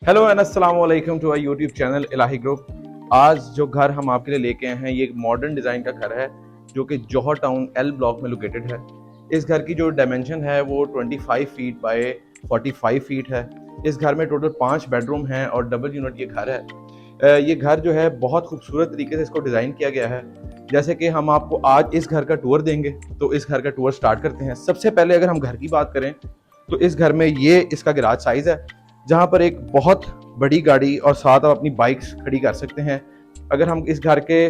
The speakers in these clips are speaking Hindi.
हेलो एंड अस्सलाम वालेकुम to our YouTube channel Ilahi group. आज जो घर हम आपके लिए लेके आए हैं ये एक मॉडर्न डिज़ाइन का घर है जो कि जौहर टाउन एल ब्लॉक में लोकेटेड है। इस घर की जो डायमेंशन है वो 25 फीट बाय 45 फीट है। इस घर में टोटल 5 बेडरूम हैं और डबल यूनिट ये घर है। ये घर जो है बहुत खूबसूरत तरीके से इसको डिज़ाइन किया गया है। जैसे कि हम आपको आज इस घर का टूर देंगे तो इस घर का टूर स्टार्ट करते हैं। सबसे पहले अगर हम घर की बात करें तो इस घर में ये इसका गैराज साइज़ है जहाँ पर एक बहुत बड़ी गाड़ी और साथ आप अपनी बाइक्स खड़ी कर सकते हैं। अगर हम इस घर के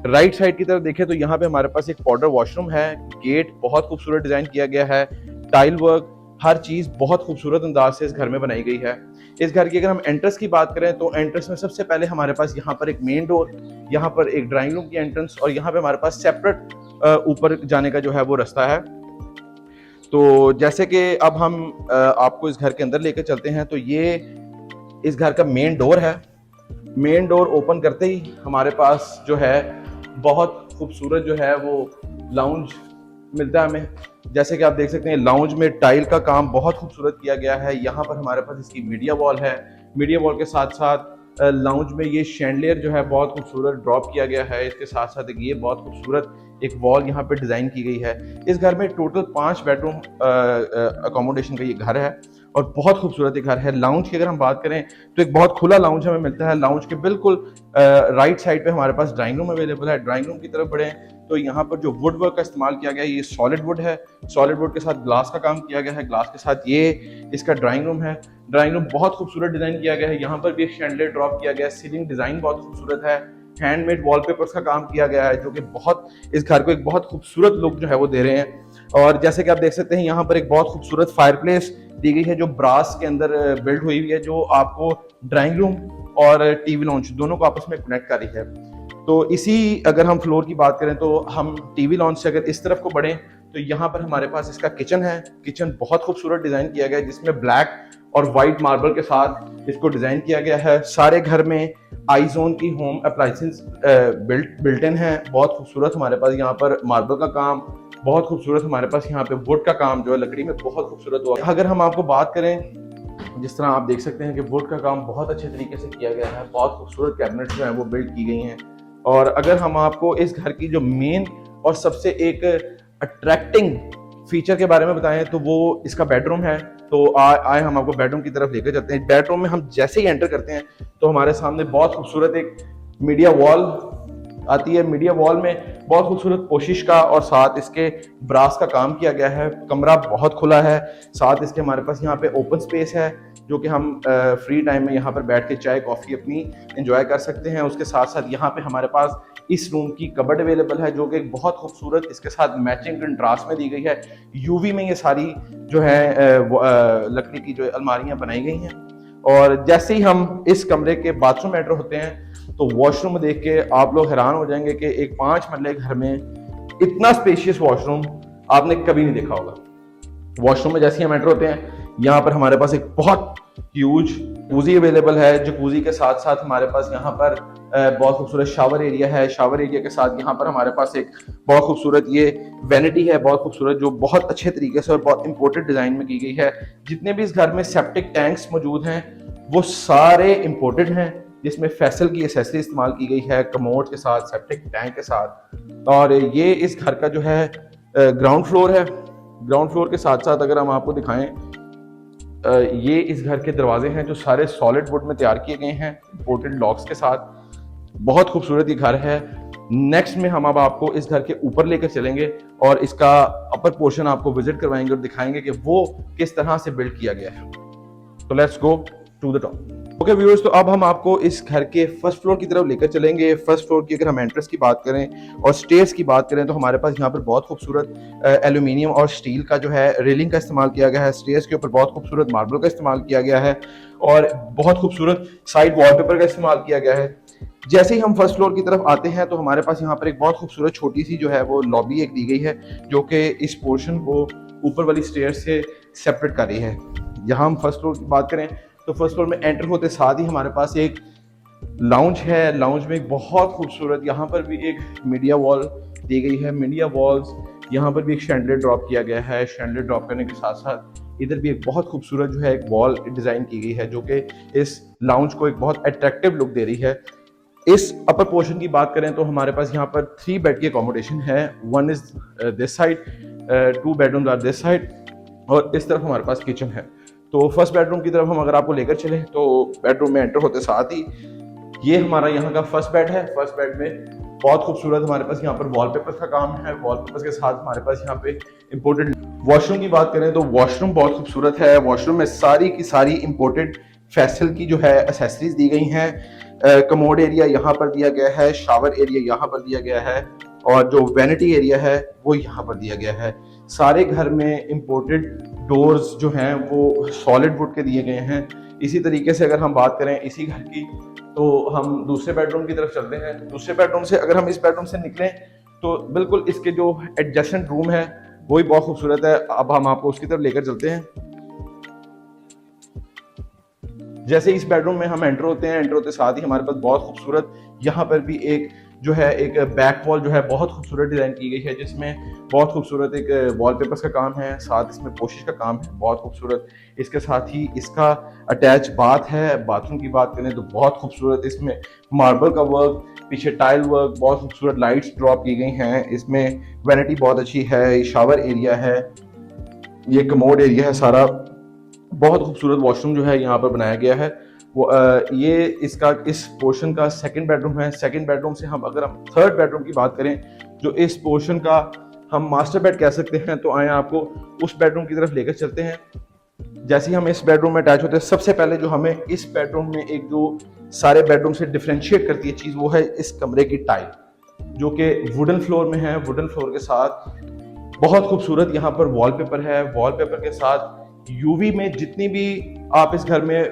राइट साइड की तरफ देखें तो यहाँ पे हमारे पास एक पाउडर वॉशरूम है। गेट बहुत खूबसूरत डिज़ाइन किया गया है। टाइल वर्क हर चीज़ बहुत खूबसूरत अंदाज से इस घर में बनाई गई है। इस घर की अगर हम एंट्रेंस की बात करें तो एंट्रेंस में सबसे पहले हमारे पास यहाँ पर एक मेन डोर, यहाँ पर एक ड्राइंग रूम की एंट्रेंस और यहाँ पे हमारे पास सेपरेट ऊपर जाने का जो है वो रास्ता है। तो जैसे कि अब हम आपको इस घर के अंदर लेकर चलते हैं तो ये इस घर का मेन डोर है। मेन डोर ओपन करते ही हमारे पास जो है बहुत खूबसूरत जो है वो लाउंज मिलता है हमें। जैसे कि आप देख सकते हैं लाउंज में टाइल का काम बहुत खूबसूरत किया गया है। यहाँ पर हमारे पास इसकी मीडिया वॉल है। मीडिया वॉल के साथ साथ लाउंज में ये शैंडलियर जो है बहुत खूबसूरत ड्रॉप किया गया है। इसके साथ साथ ये बहुत खूबसूरत एक वॉल यहाँ पे डिज़ाइन की गई है। इस घर में टोटल 5 बेडरूम अकोमोडेशन का ये घर है और बहुत खूबसूरत ये घर है। लाउंज की अगर हम बात करें तो एक बहुत खुला लाउंज हमें मिलता है। लाउंज के बिल्कुल राइट साइड पे हमारे पास ड्राइंग रूम अवेलेबल है। ड्राइंग रूम की तरफ बढ़े तो यहाँ पर जो वुड वर्क का इस्तेमाल किया गया है ये सॉलिड वुड है। सॉलिड वुड के साथ ग्लास का काम किया गया है। ग्लास के साथ ये इसका ड्राइंग रूम है। ड्राइंग रूम बहुत खूबसूरत डिज़ाइन किया गया है। यहाँ पर भी एक शैंडलियर ड्रॉप किया गया है। सीलिंग डिज़ाइन बहुत खूबसूरत है। हैंडमेड वॉलपेपर्स का काम किया गया है जो कि बहुत इस घर को एक बहुत खूबसूरत लुक जो है वो दे रहे हैं। और जैसे कि आप देख सकते हैं यहाँ पर एक बहुत खूबसूरत फायरप्लेस दी गई है जो ब्रास के अंदर बिल्ड हुई हुई है, जो आपको ड्राइंग रूम और टीवी लॉन्च दोनों को आपस में कनेक्ट कर रही है। तो इसी अगर हम फ्लोर की बात करें तो हम टीवी लॉन्च से अगर इस तरफ को बढ़ें तो यहाँ पर हमारे पास इसका किचन है। किचन बहुत खूबसूरत डिज़ाइन किया गया है जिसमें ब्लैक और वाइट मार्बल के साथ इसको डिज़ाइन किया गया है। सारे घर में आईजोन की होम अप्लायंसेस बिल्ट इन है। बहुत खूबसूरत हमारे पास यहाँ पर मार्बल का काम, बहुत खूबसूरत हमारे पास यहाँ पे वुड का काम जो है लकड़ी में बहुत खूबसूरत हुआ। अगर हम आपको बात करें जिस तरह आप देख सकते हैं कि वुड का काम बहुत अच्छे तरीके से किया गया है। बहुत खूबसूरत कैबिनेट जो है वो बिल्ड की गई हैं। और अगर हम आपको इस घर की जो मेन और सबसे एक अट्रैक्टिंग फीचर के बारे में बताएं तो वो इसका बेडरूम है। तो आए हम आपको बेडरूम की तरफ लेकर चलते हैं। बेडरूम में हम जैसे ही एंटर करते हैं तो हमारे सामने बहुत खूबसूरत एक मीडिया वॉल आती है। मीडिया वॉल में बहुत खूबसूरत कोशिश का और साथ इसके ब्रास का काम किया गया है। कमरा बहुत खुला है। साथ इसके हमारे पास यहाँ पे ओपन स्पेस है जो कि हम फ्री टाइम में यहाँ पर बैठ के चाय कॉफ़ी अपनी एंजॉय कर सकते हैं। उसके साथ साथ यहाँ पे हमारे पास इस रूम की कबर्ड अवेलेबल है जो कि बहुत खूबसूरत इसके साथ मैचिंग कंट्रास्ट में दी गई है। यूवी में ये सारी जो है लकड़ी की जो अलमारियाँ बनाई गई हैं। और जैसे ही हम इस कमरे के बाथरूम एंटर होते हैं तो वॉशरूम देख के आप लोग हैरान हो जाएंगे कि एक 5 मरले घर में इतना स्पेशियस वॉशरूम आपने कभी नहीं देखा होगा। वॉशरूम में जैसे ही हम एंटर होते हैं यहाँ पर हमारे पास एक बहुत ह्यूज जकूजी अवेलेबल है। जकूजी के साथ साथ हमारे पास यहाँ पर बहुत खूबसूरत शावर एरिया है। शावर एरिया के साथ यहाँ पर हमारे पास एक बहुत खूबसूरत ये वैनिटी है, बहुत खूबसूरत, जो बहुत अच्छे तरीके से और बहुत इंपोर्टेड डिज़ाइन में की गई है। जितने भी इस घर में सेप्टिक टैंक्स मौजूद हैं वो सारे इंपोर्टेड हैं जिसमें फैसल की एसेसरी इस्तेमाल की गई है कमोड के साथ, सेप्टिक टैंक के साथ। और ये इस घर का जो है ग्राउंड फ्लोर है। ग्राउंड फ्लोर के साथ साथ अगर हम आपको दिखाएं ये इस घर के दरवाजे हैं जो सारे सॉलिड वुड में तैयार किए गए हैं इंपोर्टेड लॉक्स के साथ। बहुत खूबसूरत ये घर है। नेक्स्ट में हम अब आपको इस घर के ऊपर लेकर चलेंगे और इसका अपर पोर्शन आपको विजिट करवाएंगे और दिखाएंगे कि वो किस तरह से बिल्ड किया गया है। तो let's go to the top. Okay viewers, तो अब हम आपको इस घर के फर्स्ट फ्लोर की तरफ लेकर चलेंगे। फर्स्ट फ्लोर की अगर हम एंट्रेंस की बात करें और स्टेयर्स की बात करें तो हमारे पास यहाँ पर बहुत खूबसूरत एल्यूमिनियम और स्टील का जो है रेलिंग का इस्तेमाल किया गया है। स्टेयर्स के ऊपर बहुत खूबसूरत मार्बल का इस्तेमाल किया गया है और बहुत खूबसूरत साइड वॉलपेपर का इस्तेमाल किया गया है। जैसे ही हम फर्स्ट फ्लोर की तरफ आते हैं तो हमारे पास यहाँ पर एक बहुत खूबसूरत छोटी सी जो है वो लॉबी एक दी गई है जो कि इस पोर्शन को ऊपर वाली स्टेयर से सेपरेट कर रही है। यहाँ हम फर्स्ट फ्लोर की बात करें तो फर्स्ट फ्लोर में एंटर होते साथ ही हमारे पास एक लाउंज है। लाउंज में एक बहुत खूबसूरत यहाँ पर भी एक मीडिया वॉल दी गई है। मीडिया वॉल्स यहाँ पर भी एक शैंडलियर ड्रॉप किया गया है। शैंडलियर ड्रॉप करने के साथ साथ इधर भी एक बहुत खूबसूरत जो है एक वॉल डिज़ाइन की गई है, जो कि इस लाउंज को एक बहुत अट्रैक्टिव लुक दे रही है। इस अपर पोर्शन की बात करें तो हमारे पास यहाँ पर 3 बेड की अकोमोडेशन है। One is this side, 2 bedrooms are this side, और इस तरफ हमारे पास किचन है। तो फर्स्ट बेडरूम की तरफ हम अगर आपको लेकर चले तो बेडरूम में एंटर होते साथ ही ये हमारा यहाँ का फर्स्ट बेड है। फर्स्ट बेड में बहुत खूबसूरत हमारे पास यहाँ पर वॉलपेपर का काम है। वॉलपेपर के साथ हमारे पास यहाँ पे इम्पोर्टेड वॉशरूम की बात करें तो वॉशरूम बहुत खूबसूरत है। वॉशरूम में सारी की सारी इम्पोर्टेड फेस्टल की जो है एसेसरीज दी गई हैं। कमोड एरिया यहाँ पर दिया गया है, शावर एरिया यहाँ पर दिया गया है, और जो वैनिटी एरिया है वो यहाँ पर दिया गया है। सारे घर में इम्पोर्टेड डोर्स जो हैं वो सॉलिड वुड के दिए गए हैं। इसी तरीके से अगर हम बात करें इसी घर की, तो हम दूसरे बेडरूम की तरफ चलते हैं। दूसरे बेडरूम से अगर हम इस बेडरूम से निकलें तो बिल्कुल इसके जो एडजेसेंट रूम है वो भी बहुत खूबसूरत है। अब हम आपको उसकी तरफ लेकर चलते हैं। जैसे इस बेडरूम में हम एंटर होते हैं, एंटर होते साथ ही हमारे पास बहुत खूबसूरत यहाँ पर भी एक जो है एक बैक वॉल जो है बहुत खूबसूरत डिजाइन की गई है, जिसमें बहुत खूबसूरत एक वॉलपेपर्स का काम है, साथ इसमें पोशिश का काम है बहुत खूबसूरत। इसके साथ ही इसका अटैच बाथ है। बाथरूम की बात करें तो बहुत खूबसूरत, इसमें मार्बल का वर्क, पीछे टाइल वर्क, बहुत खूबसूरत लाइट्स ड्रॉप की गई हैं। इसमें वैनिटी बहुत अच्छी है, शावर एरिया है, ये कमोड एरिया है सारा। बहुत खूबसूरत वॉशरूम जो है यहाँ पर बनाया गया है। वो ये इसका इस पोर्शन का सेकंड बेडरूम है। सेकंड बेडरूम से हम अगर हम थर्ड बेडरूम की बात करें, जो इस पोर्शन का हम मास्टर बेड कह सकते हैं, तो आए आपको उस बेडरूम की तरफ लेकर चलते हैं। जैसे ही हम इस बेडरूम में अटैच होते हैं, सबसे पहले जो हमें इस बेडरूम में एक जो सारे बेडरूम से डिफ्रेंशिएट करती है चीज़, वो है इस कमरे की टाइल, जो कि वुडन फ्लोर में है। वुडन फ्लोर के साथ बहुत खूबसूरत यहाँ पर वॉलपेपर है। वॉलपेपर के साथ यूवी में जितनी भी आप इस घर में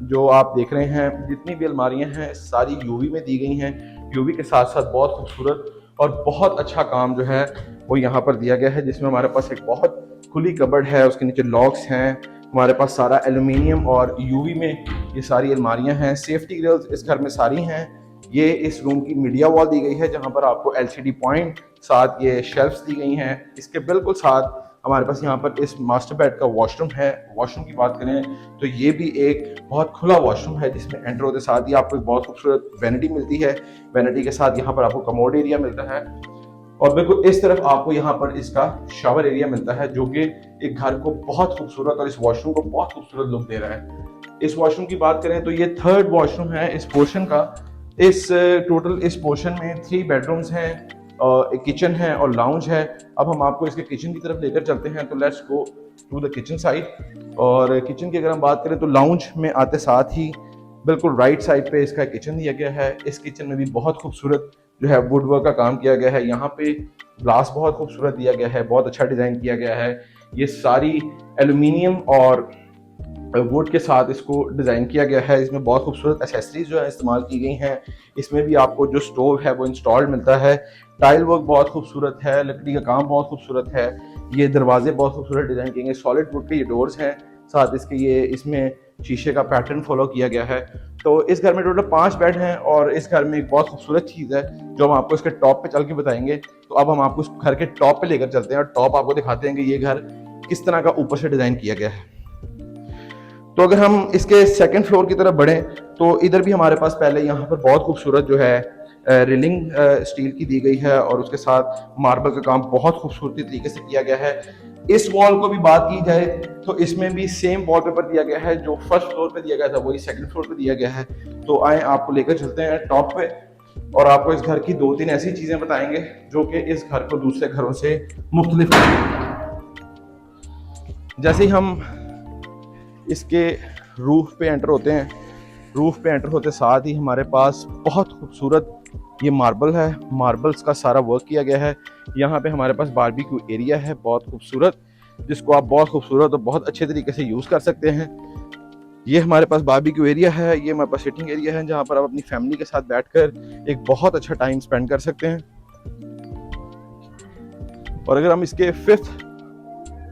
जो आप देख रहे हैं, जितनी भी अलमारियां हैं सारी यूवी में दी गई हैं। यूवी के साथ साथ बहुत खूबसूरत और बहुत अच्छा काम जो है वो यहाँ पर दिया गया है, जिसमें हमारे पास एक बहुत खुली कबर्ड है, उसके नीचे लॉक्स हैं। हमारे पास सारा एल्यूमिनियम और यूवी में ये सारी अलमारियां हैं। सेफ्टी ग्रिल्स इस घर में सारी हैं। ये इस रूम की मीडिया वॉल दी गई है, जहाँ पर आपको LCD पॉइंट, साथ ये शेल्फ्स दी गई हैं। इसके बिल्कुल साथ हमारे पास यहाँ पर इस मास्टर बेड का वॉशरूम है। वॉशरूम की बात करें तो ये भी एक बहुत खुला वॉशरूम है, जिसमें एंटर होते साथ ही आपको एक बहुत खूबसूरत वैनिटी मिलती है। वैनिटी के साथ यहाँ पर आपको कमोड एरिया मिलता है, और बिल्कुल इस तरफ आपको यहाँ पर इसका शावर एरिया मिलता है, जो कि एक घर को बहुत खूबसूरत और इस वॉशरूम को बहुत खूबसूरत लुक दे रहा है। इस वॉशरूम की बात करें तो ये थर्ड वॉशरूम है इस पोर्शन का। इस टोटल इस पोर्शन में 3 बेडरूम्स हैं, एक किचन है और लाउंज है। अब हम आपको इसके किचन की तरफ लेकर चलते हैं, तो let's go to the kitchen side. और किचन की अगर हम बात करें तो लाउंज में आते साथ ही बिल्कुल राइट साइड पे इसका किचन दिया गया है। इस किचन में भी बहुत खूबसूरत जो है वुड वर्क का काम किया गया है। यहाँ पे ग्लास बहुत खूबसूरत दिया गया है, बहुत अच्छा डिजाइन किया गया है। ये सारी एल्यूमिनियम और वुड के साथ इसको डिज़ाइन किया गया है। इसमें बहुत खूबसूरत एसेसरीज जो है इस्तेमाल की गई हैं। इसमें भी आपको जो स्टोव है वो इंस्टॉल्ड मिलता है। टाइल वर्क बहुत खूबसूरत है, लकड़ी का काम बहुत खूबसूरत है। ये दरवाजे बहुत खूबसूरत डिज़ाइन किए गए, सॉलिड वुड के ये डोर्स हैं, साथ इसके ये इसमें शीशे का पैटर्न फॉलो किया गया है। तो इस घर में टोटल 5 बेड हैं, और इस घर में एक बहुत खूबसूरत चीज़ है जो हम आपको इसके टॉप पे चल के बताएंगे। तो अब हम आपको इस घर के टॉप पे लेकर चलते हैं और टॉप आपको दिखाते हैं कि ये घर किस तरह का ऊपर से डिज़ाइन किया गया है। तो अगर हम इसके सेकंड फ्लोर की तरफ बढ़ें तो इधर भी हमारे पास पहले यहाँ पर बहुत खूबसूरत जो है रेलिंग स्टील की दी गई है, और उसके साथ मार्बल का काम बहुत खूबसूरती तरीके से किया गया है। इस वॉल को भी बात की जाए तो इसमें भी सेम वॉलपेपर दिया गया है, जो फर्स्ट फ्लोर पे दिया गया था वही सेकंड फ्लोर पे दिया गया है। तो आए आपको लेकर चलते हैं टॉप पे, और आपको इस घर की 2-3 ऐसी चीजें बताएंगे जो कि इस घर को दूसरे घरों से मुख्तलिफ है। जैसे ही हम इसके रूफ पे एंटर होते हैं, रूफ पे एंटर होते साथ ही हमारे पास बहुत खूबसूरत ये मार्बल है, मार्बल्स का सारा वर्क किया गया है। यहाँ पे हमारे पास बारबेक्यू एरिया है बहुत खूबसूरत, जिसको आप बहुत खूबसूरत और बहुत अच्छे तरीके से यूज़ कर सकते हैं। ये हमारे पास बारबेक्यू एरिया है, ये हमारे पास सिटिंग एरिया है, जहाँ पर आप अपनी फैमिली के साथ बैठकर एक बहुत अच्छा टाइम स्पेंड कर सकते हैं। और अगर हम इसके 5th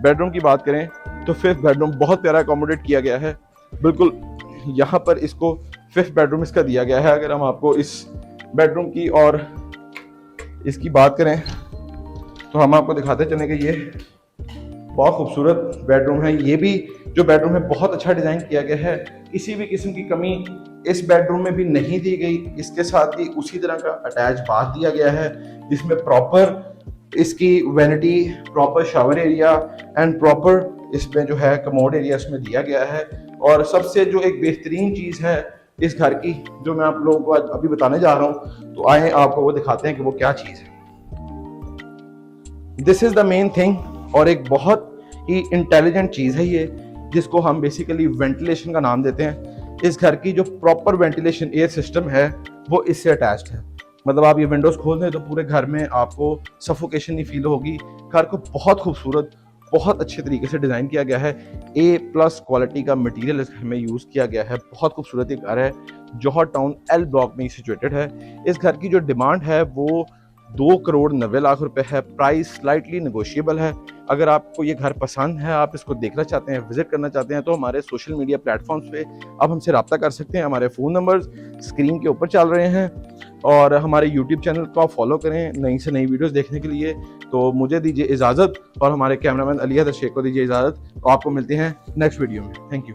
बेडरूम की बात करें तो 5th बेडरूम बहुत प्यारा अकोमोडेट किया गया है। बिल्कुल यहाँ पर इसको 5th बेडरूम इसका दिया गया है। अगर हम आपको इस बेडरूम की और इसकी बात करें तो हम आपको दिखाते चले कि ये बहुत खूबसूरत बेडरूम है। ये भी जो बेडरूम है बहुत अच्छा डिज़ाइन किया गया है, किसी भी किस्म की कमी इस बेडरूम में भी नहीं दी गई। इसके साथ ही उसी तरह का अटैच बाथ दिया गया है, जिसमें प्रॉपर इसकी vanity, proper shower area and proper इसमें जो है कमोड एरिया इसमें दिया गया है। और सबसे जो एक बेहतरीन चीज़ है इस घर की, जो मैं आप लोगों को आज अभी बताने जा रहा हूँ, तो आए आपको वो दिखाते हैं कि वो क्या चीज़ है। This is the main thing, और एक बहुत ही इंटेलिजेंट चीज़ है ये, जिसको हम बेसिकली वेंटिलेशन का नाम देते हैं। इस घर की जो प्रॉपर वेंटिलेशन एयर सिस्टम है वो इससे अटैच्ड है। मतलब आप ये विंडोज़ खोल दें तो पूरे घर में आपको सफोकेशन नहीं फील होगी। घर को बहुत खूबसूरत, बहुत अच्छे तरीके से डिज़ाइन किया गया है। A+ क्वालिटी का मटेरियल इस घर में यूज़ किया गया है। बहुत खूबसूरत ये घर है, जौहर टाउन L ब्लॉक में सिचुएटेड है। इस घर की जो डिमांड है वो 2,90,00,000 रुपए है। प्राइस स्लाइटली नेगोशिएबल है। अगर आपको ये घर पसंद है, आप इसको देखना चाहते हैं, विजिट करना चाहते हैं, तो हमारे सोशल मीडिया प्लेटफॉर्म्स पे आप हमसे रब्ता कर सकते हैं। हमारे फ़ोन नंबर्स स्क्रीन के ऊपर चल रहे हैं, और हमारे यूट्यूब चैनल को आप फॉलो करें नई से नई वीडियोस देखने के लिए। तो मुझे दीजिए इजाज़त, और हमारे कैमरामैन अली हैदर शेख को दीजिए इजाज़त। तो आपको मिलते हैं नेक्स्ट वीडियो में। Thank you.